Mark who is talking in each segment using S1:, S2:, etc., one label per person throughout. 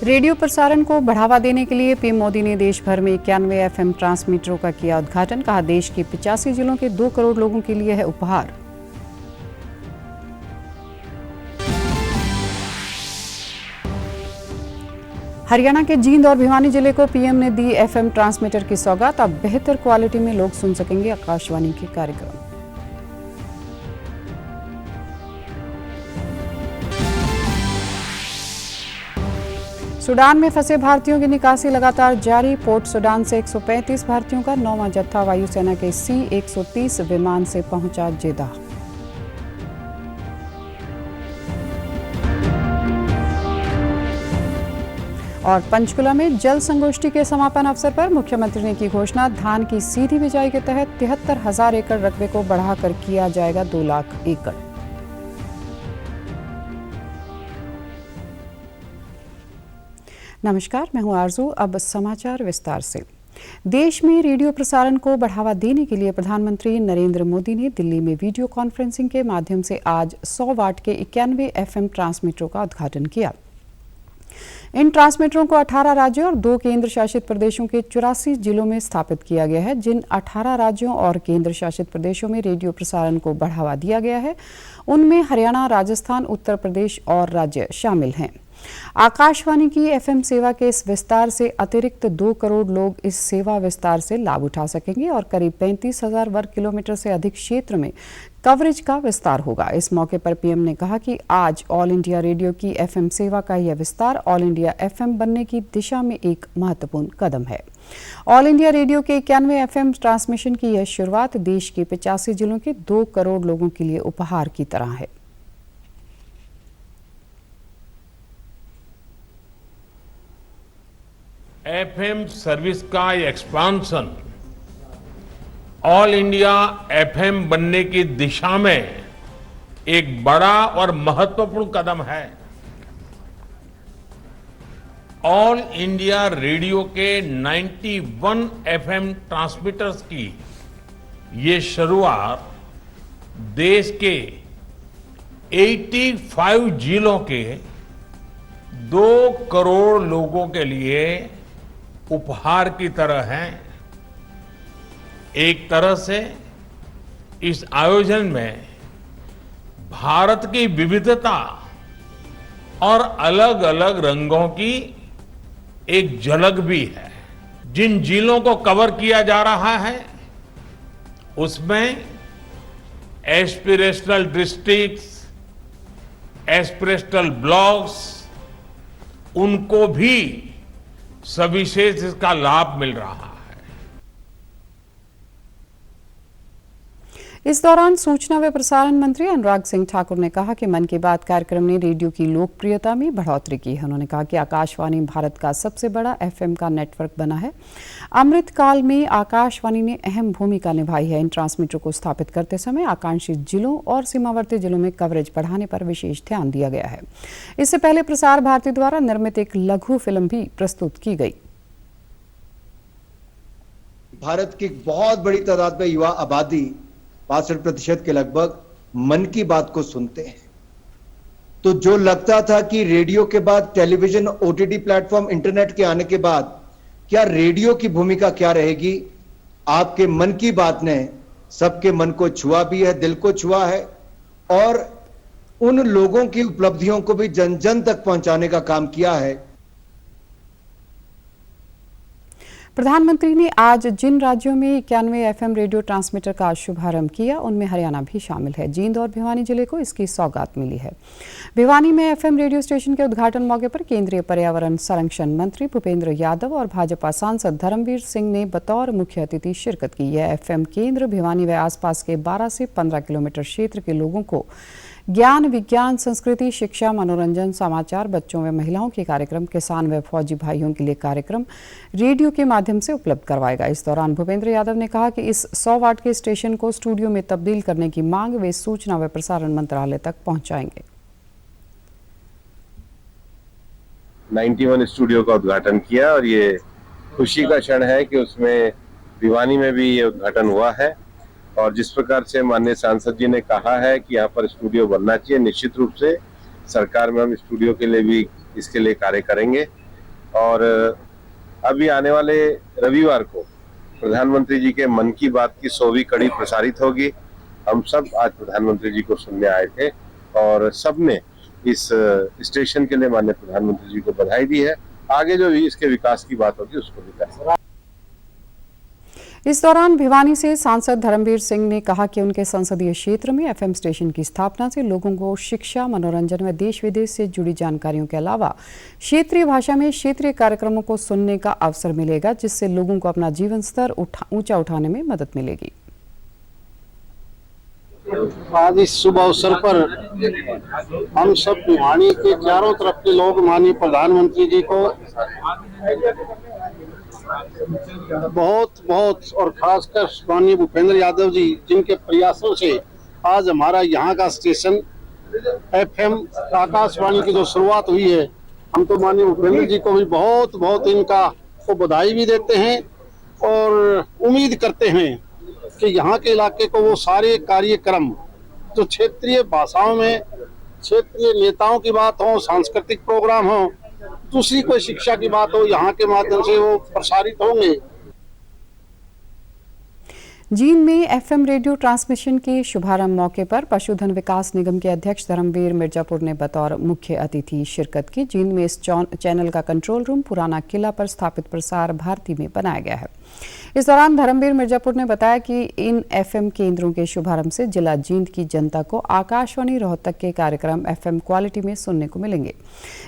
S1: Radio प्रसारण को बढ़ावा देने के लिए पीएम मोदी ने देश भर में 91 एफएम ट्रांसमीटरों का किया उद्घाटन। कहा, देश के 85 जिलों के 2 करोड़ लोगों के लिए है उपहार। हरियाणा के जींद और भिवानी जिले को पीएम ने दी एफएम ट्रांसमीटर की सौगात। अब बेहतर क्वालिटी में लोग सुन सकेंगे आकाशवाणी के कार्यक्रम। सूडान में फंसे भारतीयों की निकासी लगातार जारी। पोर्ट सूडान से 135 भारतीयों का 9वां जत्था वायुसेना के C-130 विमान से पहुंचा जेद्दाह। और पंचकुला में जल संगोष्ठी के समापन अवसर पर मुख्यमंत्री ने की घोषणा। धान की सीधी बिजाई के तहत 73,000 एकड़ रकबे को बढ़ाकर किया जाएगा 2 लाख एकड़। नमस्कार, मैं हूं आरजू। अब समाचार विस्तार से। देश में रेडियो प्रसारण को बढ़ावा देने के लिए प्रधानमंत्री नरेंद्र मोदी ने दिल्ली में वीडियो कॉन्फ्रेंसिंग के माध्यम से आज 100 वाट के 91 एफएम ट्रांसमीटरों का उद्घाटन किया। इन ट्रांसमीटरों को 18 राज्यों और 2 केंद्र शासित प्रदेशों के 84 जिलों में स्थापित किया गया है। जिन 18 राज्यों और केंद्र शासित प्रदेशों में रेडियो प्रसारण को बढ़ावा दिया गया है, उनमें हरियाणा, राजस्थान, उत्तर प्रदेश और राज्य शामिल हैं। आकाशवाणी की एफएम सेवा के इस विस्तार से अतिरिक्त 2 करोड़ लोग इस सेवा विस्तार से लाभ उठा सकेंगे और करीब 35,000 वर्ग किलोमीटर से अधिक क्षेत्र में कवरेज का विस्तार होगा। इस मौके पर पीएम ने कहा कि आज ऑल इंडिया रेडियो की एफएम सेवा का यह विस्तार ऑल इंडिया एफएम बनने की दिशा में एक महत्वपूर्ण कदम है। ऑल इंडिया रेडियो के 91 एफएम ट्रांसमिशन की यह शुरुआत देश के 85 जिलों के 2 करोड़ लोगों के लिए उपहार की तरह है।
S2: एफएम सर्विस का एक्सपांशन ऑल इंडिया एफएम बनने की दिशा में एक बड़ा और महत्वपूर्ण कदम है। ऑल इंडिया रेडियो के 91 एफएम ट्रांसमीटर्स की ये शुरुआत देश के 85 जिलों के 2 करोड़ लोगों के लिए उपहार की तरह है। एक तरह से इस आयोजन में भारत की विविधता और अलग अलग रंगों की एक झलक भी है। जिन जिलों को कवर किया जा रहा है उसमें एस्पिरेशनल डिस्ट्रिक्ट्स, एस्पिरेशनल ब्लॉक्स, उनको भी सविशेष इसका लाभ मिल रहा है।
S1: इस दौरान सूचना व प्रसारण मंत्री अनुराग सिंह ठाकुर ने कहा कि मन की बात कार्यक्रम ने रेडियो की लोकप्रियता में बढ़ोतरी की है। उन्होंने कहा कि आकाशवाणी भारत का सबसे बड़ा एफएम का नेटवर्क बना है। अमृत काल में आकाशवाणी ने अहम भूमिका निभाई है। इन ट्रांसमीटर को स्थापित करते समय आकांक्षी जिलों और सीमावर्ती जिलों में कवरेज बढ़ाने पर विशेष ध्यान दिया गया है। इससे पहले प्रसार भारती द्वारा निर्मित एक लघु फिल्म भी प्रस्तुत की गई।
S3: भारत की बहुत बड़ी तादाद में युवा आबादी 65% के लगभग मन की बात को सुनते हैं। तो जो लगता था कि रेडियो के बाद टेलीविजन, ओटीटी प्लेटफॉर्म, इंटरनेट के आने के बाद क्या रेडियो की भूमिका क्या रहेगी, आपके मन की बात ने सबके मन को छुआ भी है, दिल को छुआ है और उन लोगों की उपलब्धियों को भी जन जन तक पहुंचाने का काम किया है।
S1: प्रधानमंत्री ने आज जिन राज्यों में 91 एफएम रेडियो ट्रांसमीटर का शुभारंभ किया, उनमें हरियाणा भी शामिल है। जींद और भिवानी जिले को इसकी सौगात मिली है। भिवानी में एफएम रेडियो स्टेशन के उद्घाटन मौके पर केंद्रीय पर्यावरण संरक्षण मंत्री भूपेंद्र यादव और भाजपा सांसद धर्मवीर सिंह ने बतौर मुख्य अतिथि शिरकत की। यह एफएम केंद्र भिवानी व आसपास के 12 से 15 किलोमीटर क्षेत्र के लोगों को ज्ञान, विज्ञान, संस्कृति, शिक्षा, मनोरंजन, समाचार, बच्चों व महिलाओं के कार्यक्रम, किसान व फौजी भाइयों के लिए कार्यक्रम रेडियो के माध्यम से उपलब्ध करवाएगा। इस दौरान भूपेंद्र यादव ने कहा कि इस 100 वाट के स्टेशन को स्टूडियो में तब्दील करने की मांग वे सूचना व प्रसारण मंत्रालय तक पहुंचाएंगे।
S4: 91 स्टूडियो का उद्घाटन किया और ये खुशी का क्षण है कि उसमें भिवानी में भी ये उद्घाटन हुआ है। और जिस प्रकार से माननीय सांसद जी ने कहा है कि यहाँ पर स्टूडियो बनना चाहिए, निश्चित रूप से सरकार में हम स्टूडियो के लिए भी इसके लिए कार्य करेंगे। और अभी आने वाले रविवार को प्रधानमंत्री जी के मन की बात की 100वीं कड़ी प्रसारित होगी। हम सब आज प्रधानमंत्री जी को सुनने आए थे और सबने इस स्टेशन के लिए माननीय प्रधानमंत्री जी को बधाई दी है। आगे जो भी इसके विकास की बात होगी उसको भी करेंगे।
S1: इस दौरान भिवानी से सांसद धर्मवीर सिंह ने कहा कि उनके संसदीय क्षेत्र में एफएम स्टेशन की स्थापना से लोगों को शिक्षा, मनोरंजन व देश विदेश से जुड़ी जानकारियों के अलावा क्षेत्रीय भाषा में क्षेत्रीय कार्यक्रमों को सुनने का अवसर मिलेगा, जिससे लोगों को अपना जीवन स्तर ऊंचा उठाने में मदद मिलेगी।
S5: आज इस शुभ अवसर पर हम सब भिवानी के चारों तरफ के लोग माननीय प्रधानमंत्री जी को बहुत बहुत और खासकर माननीय भूपेंद्र यादव जी, जिनके प्रयासों से आज हमारा यहाँ का स्टेशन एफएम आकाशवाणी की जो शुरुआत हुई है, हम तो माननीय भूपेंद्र जी को भी बहुत बहुत इनका को बधाई भी देते हैं और उम्मीद करते हैं कि यहाँ के इलाके को वो सारे कार्यक्रम जो क्षेत्रीय भाषाओं में क्षेत्रीय नेताओं की बात हो, सांस्कृतिक प्रोग्राम हो, दूसरी कोई शिक्षा की बात हो, यहाँ के माध्यम से वो प्रसारित होंगे।
S1: जींद में एफएम रेडियो ट्रांसमिशन के शुभारंभ मौके पर पशुधन विकास निगम के अध्यक्ष धर्मवीर मिर्जापुर ने बतौर मुख्य अतिथि शिरकत की। जींद में इस चैनल का कंट्रोल रूम पुराना किला पर स्थापित प्रसार भारती में बनाया गया है। इस दौरान धर्मवीर मिर्जापुर ने बताया कि इन एफएम केंद्रों के शुभारंभ से जिला जींद की जनता को आकाशवाणी रोहतक के कार्यक्रम एफएम क्वालिटी में सुनने को मिलेंगे।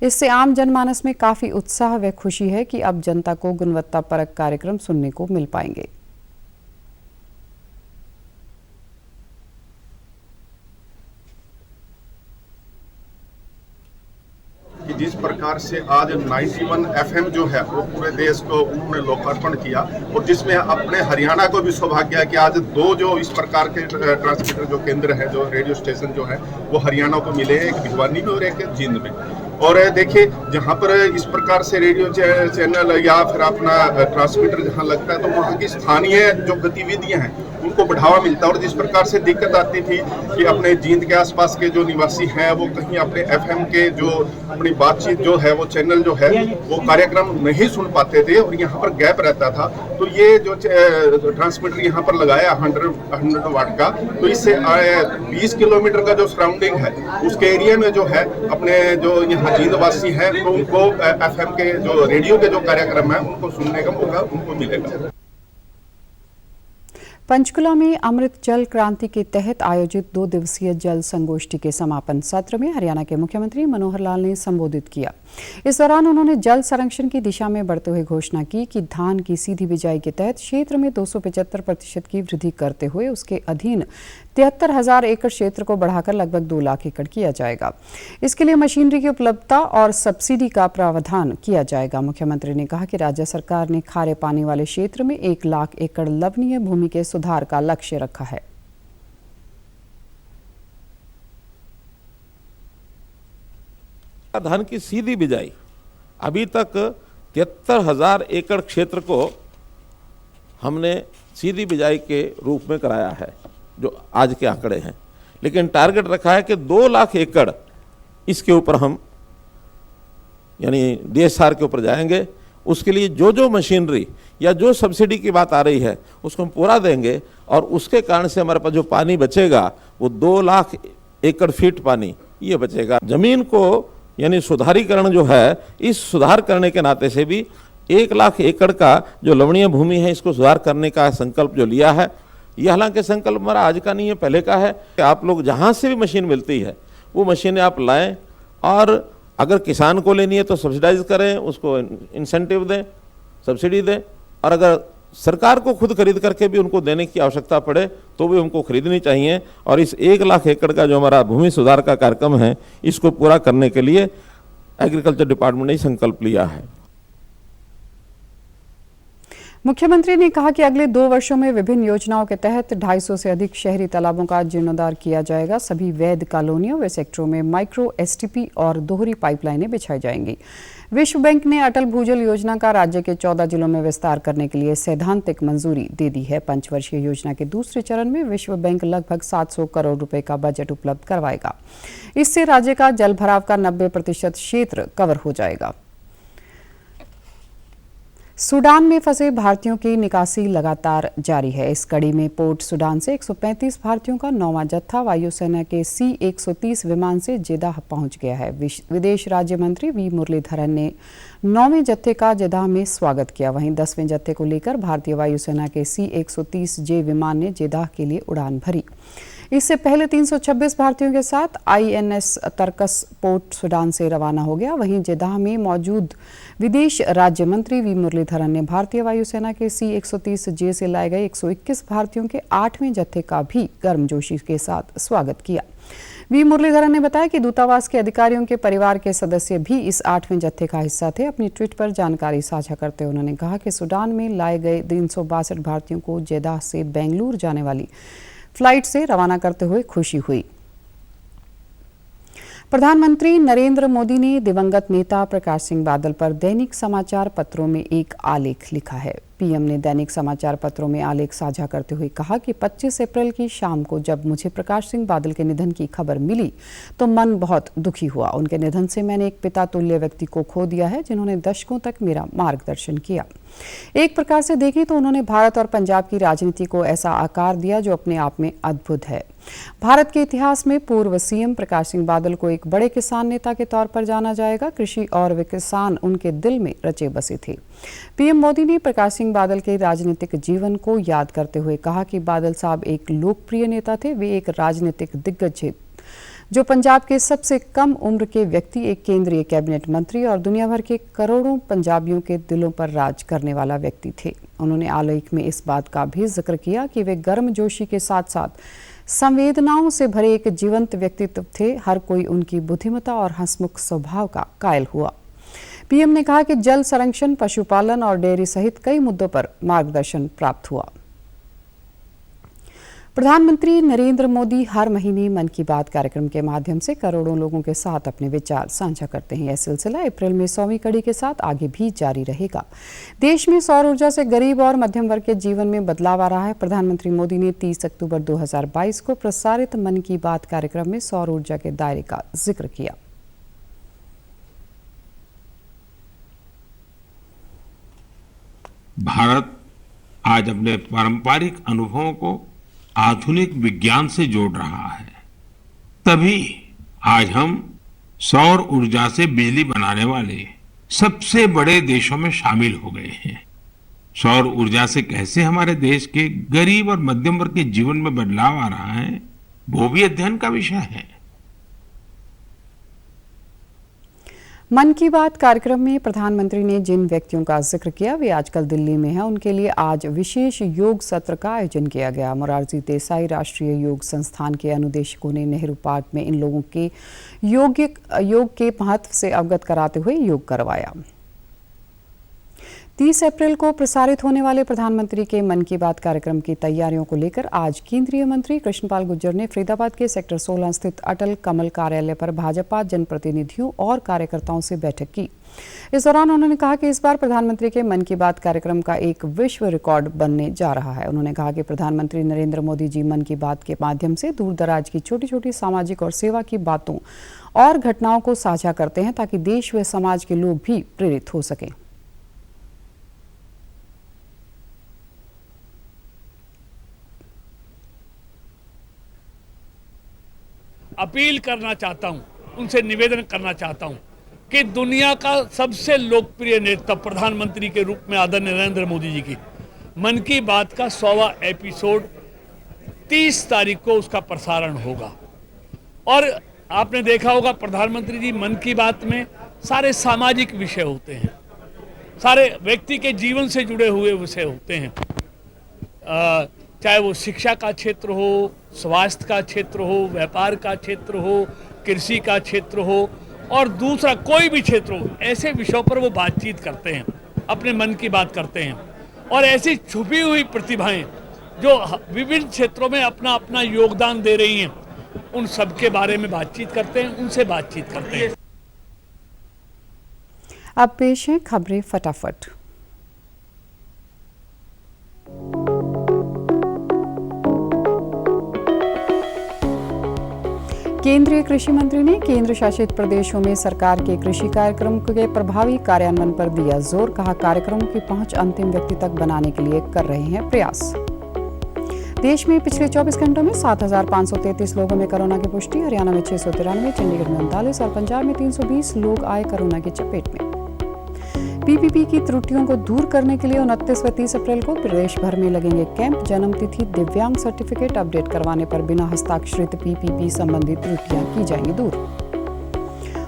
S1: इससे आम जनमानस में काफी उत्साह व खुशी है कि अब जनता को गुणवत्तापरक कार्यक्रम सुनने को मिल पाएंगे।
S6: कि जिस प्रकार से आज 91 एफएम जो है वो पूरे देश को उन्होंने लोकार्पण किया और जिसमें अपने हरियाणा को भी सौभाग्य है कि आज 2 जो इस प्रकार के ट्रांसमीटर जो केंद्र है, जो रेडियो स्टेशन जो है वो हरियाणा को मिले, एक भिवानी में और एक जींद में। और देखिए जहाँ पर इस प्रकार से रेडियो चैनल या फिर अपना ट्रांसमीटर जहाँ लगता है तो वहाँ की स्थानीय जो गतिविधियाँ हैं उनको बढ़ावा मिलता है। और जिस प्रकार से दिक्कत आती थी कि अपने जींद के आसपास के जो निवासी हैं वो कहीं अपने एफएम के जो अपनी बातचीत जो है वो चैनल जो है वो कार्यक्रम नहीं सुन पाते थे और यहाँ पर गैप रहता था, तो ये जो ट्रांसमीटर यहाँ पर लगाया 100 वाट का, तो इससे 20 किलोमीटर का जो सराउंडिंग है उसके एरिया में जो है अपने जो यहाँ जींद वासी हैं तो उनको एफएम के जो रेडियो के जो कार्यक्रम है उनको सुनने का मौका उनको मिलेगा।
S1: पंचकुला में अमृत जल क्रांति के तहत आयोजित 2 दिवसीय जल संगोष्ठी के समापन सत्र में हरियाणा के मुख्यमंत्री मनोहर लाल ने संबोधित किया। इस दौरान उन्होंने जल संरक्षण की दिशा में बढ़ते हुए घोषणा की कि धान की सीधी बिजाई के तहत क्षेत्र में 275% की वृद्धि करते हुए उसके अधीन 73,000 एकड़ क्षेत्र को बढ़ाकर लगभग 2 लाख एकड़ किया जाएगा। इसके लिए मशीनरी की उपलब्धता और सब्सिडी का प्रावधान किया जाएगा। मुख्यमंत्री ने कहा कि राज्य सरकार ने खारे पानी वाले क्षेत्र में 1 लाख एकड़ लवणीय भूमि के सुधार का लक्ष्य रखा है।
S7: धान की सीधी बिजाई अभी तक 73,000 एकड़ क्षेत्र को हमने सीधी बिजाई के रूप में कराया है, जो आज के आंकड़े हैं, लेकिन टारगेट रखा है कि 2 लाख एकड़ इसके ऊपर हम यानी डीएसआर के ऊपर जाएंगे। उसके लिए जो जो मशीनरी या जो सब्सिडी की बात आ रही है उसको हम पूरा देंगे और उसके कारण से हमारे पास जो पानी बचेगा वो 2 लाख एकड़ फीट पानी ये बचेगा। जमीन को यानी सुधारीकरण जो है, इस सुधार करने के नाते से भी 1 लाख एकड़ का जो लवणीय भूमि है इसको सुधार करने का संकल्प जो लिया है, ये हालांकि संकल्प हमारा आज का नहीं है, पहले का है कि आप लोग जहाँ से भी मशीन मिलती है वो मशीनें आप लाएं और अगर किसान को लेनी है तो सब्सिडाइज करें, उसको इंसेंटिव दें, सब्सिडी दें, और अगर सरकार को खुद खरीद करके भी उनको देने की आवश्यकता पड़े तो भी उनको खरीदनी चाहिए। और इस 1 लाख एकड़ का जो हमारा भूमि सुधार का कार्यक्रम है इसको पूरा करने के लिए एग्रीकल्चर डिपार्टमेंट ने संकल्प लिया है।
S1: मुख्यमंत्री ने कहा कि अगले 2 वर्षों में विभिन्न योजनाओं के तहत 250 से अधिक शहरी तालाबों का जीर्णोद्धार किया जाएगा। सभी वैध कॉलोनियों व सेक्टरों में माइक्रो एसटीपी और दोहरी पाइपलाइनें बिछाई जाएंगी। विश्व बैंक ने अटल भूजल योजना का राज्य के 14 जिलों में विस्तार करने के लिए सैद्धांतिक मंजूरी दे दी है। 5 वर्षीय योजना के दूसरे चरण में विश्व बैंक लगभग 700 करोड़ रुपए का बजट उपलब्ध करवाएगा। इससे राज्य का जल भराव का 90% क्षेत्र कवर हो जाएगा। सूडान में फंसे भारतीयों की निकासी लगातार जारी है। इस कड़ी में पोर्ट सूडान से 135 भारतीयों का 9वां जत्था वायुसेना के C-130 विमान से जेदाह पहुंच गया है। विदेश राज्य मंत्री वी मुरलीधरन ने 9वें जत्थे का जेदाह में स्वागत किया। वहीं 10वें जत्थे को लेकर भारतीय वायुसेना के C-130J विमान ने जेदाह के लिए उड़ान भरी। इससे पहले 326 भारतीयों के साथ INS तरकस पोर्ट सूडान से रवाना हो गया। वहीं जेदाह में मौजूद विदेश राज्य मंत्री वी मुरलीधरन ने भारतीय वायुसेना के C-130J से लाए गए 121 भारतीयों के 8वें जत्थे का भी गर्मजोशी के साथ स्वागत किया। वी मुरलीधरन ने बताया कि दूतावास के अधिकारियों के परिवार के सदस्य भी इस 8वें जत्थे का हिस्सा थे। अपनी ट्वीट पर जानकारी साझा करते हुए उन्होंने कहा कि सूडान में लाए गए 362 भारतीयों को जेदाह से बेंगलुरु जाने वाली फ्लाइट से रवाना करते हुए खुशी हुई। प्रधानमंत्री नरेंद्र मोदी ने दिवंगत नेता प्रकाश सिंह बादल पर दैनिक समाचार पत्रों में एक आलेख लिखा है। पीएम ने दैनिक समाचार पत्रों में आलेख साझा करते हुए कहा कि 25 अप्रैल की शाम को जब मुझे प्रकाश सिंह बादल के निधन की खबर मिली तो मन बहुत दुखी हुआ। उनके निधन से मैंने एक पिता तुल्य व्यक्ति को खो दिया है जिन्होंने दशकों तक मेरा मार्गदर्शन किया। एक प्रकार से देखें तो उन्होंने भारत और पंजाब की राजनीति को ऐसा आकार दिया जो अपने आप में अद्भुत है। भारत के इतिहास में पूर्व सीएम प्रकाश सिंह बादल को एक बड़े किसान नेता के तौर पर जाना जाएगा। कृषि और किसान उनके दिल में रचे बसे थे। पीएम मोदी ने प्रकाश सिंह बादल के राजनीतिक जीवन को याद करते हुए कहा कि बादल साहब एक लोकप्रिय नेता थे। वे एक राजनीतिक दिग्गज थे जो पंजाब के सबसे कम उम्र के व्यक्ति, एक केंद्रीय कैबिनेट मंत्री और दुनिया भर के करोड़ों पंजाबियों के दिलों पर राज करने वाला व्यक्ति थे। उन्होंने आलेख में इस बात का भी जिक्र किया कि वे गर्मजोशी के साथ साथ संवेदनाओं से भरे एक जीवंत व्यक्तित्व थे। हर कोई उनकी बुद्धिमत्ता और हंसमुख स्वभाव का कायल हुआ। पीएम ने कहा कि जल संरक्षण, पशुपालन और डेयरी सहित कई मुद्दों पर मार्गदर्शन प्राप्त हुआ। प्रधानमंत्री नरेंद्र मोदी हर महीने मन की बात कार्यक्रम के माध्यम से करोड़ों लोगों के साथ अपने विचार साझा करते हैं। यह सिलसिला अप्रैल में 100वीं कड़ी के साथ आगे भी जारी रहेगा। देश में सौर ऊर्जा से गरीब और मध्यम वर्ग के जीवन में बदलाव आ रहा है। प्रधानमंत्री मोदी ने 30 अक्टूबर 2022 को प्रसारित मन की बात कार्यक्रम में सौर ऊर्जा के दायरे का जिक्र किया।
S2: भारत आज अपने पारंपरिक अनुभवों को आधुनिक विज्ञान से जोड़ रहा है। तभी आज हम सौर ऊर्जा से बिजली बनाने वाले सबसे बड़े देशों में शामिल हो गए हैं। सौर ऊर्जा से कैसे हमारे देश के गरीब और मध्यम वर्ग के जीवन में बदलाव आ रहा है, वो भी अध्ययन का विषय है।
S1: मन की बात कार्यक्रम में प्रधानमंत्री ने जिन व्यक्तियों का जिक्र किया वे आजकल दिल्ली में हैं। उनके लिए आज विशेष योग सत्र का आयोजन किया गया। मोरारजी देसाई राष्ट्रीय योग संस्थान के अनुदेशकों ने नेहरू पार्क में इन लोगों के योग के महत्व से अवगत कराते हुए योग करवाया। 30 अप्रैल को प्रसारित होने वाले प्रधानमंत्री के मन की बात कार्यक्रम की तैयारियों को लेकर आज केंद्रीय मंत्री कृष्णपाल गुर्जर ने फरीदाबाद के सेक्टर 16 स्थित अटल कमल कार्यालय पर भाजपा जनप्रतिनिधियों और कार्यकर्ताओं से बैठक की। इस दौरान उन्होंने कहा कि इस बार प्रधानमंत्री के मन की बात कार्यक्रम का एक विश्व रिकॉर्ड बनने जा रहा है। उन्होंने कहा कि प्रधानमंत्री नरेंद्र मोदी जी मन की बात के माध्यम से दूर दराज की छोटी छोटी सामाजिक और सेवा की बातों और घटनाओं को साझा करते हैं ताकि देश व समाज के लोग भी प्रेरित हो सकें।
S8: अपील करना चाहता हूं, उनसे निवेदन करना चाहता हूं कि दुनिया का सबसे लोकप्रिय नेता प्रधानमंत्री के रूप में आदरणीय नरेंद्र मोदी जी की मन की बात का 100वां एपिसोड 30 तारीख को उसका प्रसारण होगा। और आपने देखा होगा प्रधानमंत्री जी मन की बात में सारे सामाजिक विषय होते हैं, सारे व्यक्ति के जीवन से जुड़े हुए विषय होते हैं, चाहे वो शिक्षा का क्षेत्र हो, स्वास्थ्य का क्षेत्र हो, व्यापार का क्षेत्र हो, कृषि का क्षेत्र हो और दूसरा कोई भी क्षेत्र हो। ऐसे विषयों पर वो बातचीत करते हैं, अपने मन की बात करते हैं। और ऐसी छुपी हुई प्रतिभाएं जो विभिन्न क्षेत्रों में अपना अपना योगदान दे रही हैं, उन सब के बारे में बातचीत करते हैं, उनसे बातचीत करते हैं।
S1: अब पेश है खबरें फटाफट। केंद्रीय कृषि मंत्री ने केंद्र शासित प्रदेशों में सरकार के कृषि कार्यक्रम के प्रभावी कार्यान्वयन पर दिया जोर। कहा, कार्यक्रमों की पहुंच अंतिम व्यक्ति तक बनाने के लिए कर रहे हैं प्रयास। देश में पिछले 24 घंटों में 7,533 लोगों में कोरोना की पुष्टि। हरियाणा में 693, चंडीगढ़ में 39 और पंजाब में 320 लोग आए कोरोना की चपेट में। पीपीपी की त्रुटियों को दूर करने के लिए 29 व 30 अप्रैल को प्रदेश भर में लगेंगे कैंप। जन्म तिथि, दिव्यांग सर्टिफिकेट अपडेट करवाने पर बिना हस्ताक्षरित पीपीपी संबंधी त्रुटियां की जाएंगी दूर।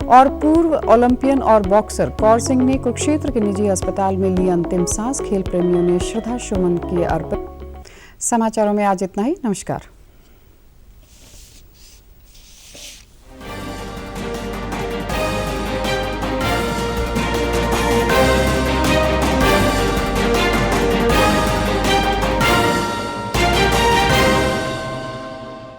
S1: और पूर्व ओलंपियन और बॉक्सर कौर सिंह ने कुरुक्षेत्र के निजी अस्पताल में ली अंतिम सांस। खेल प्रेमियों ने श्रद्धा सुमन किए अर्पित। समाचारों में आज इतना ही। नमस्कार।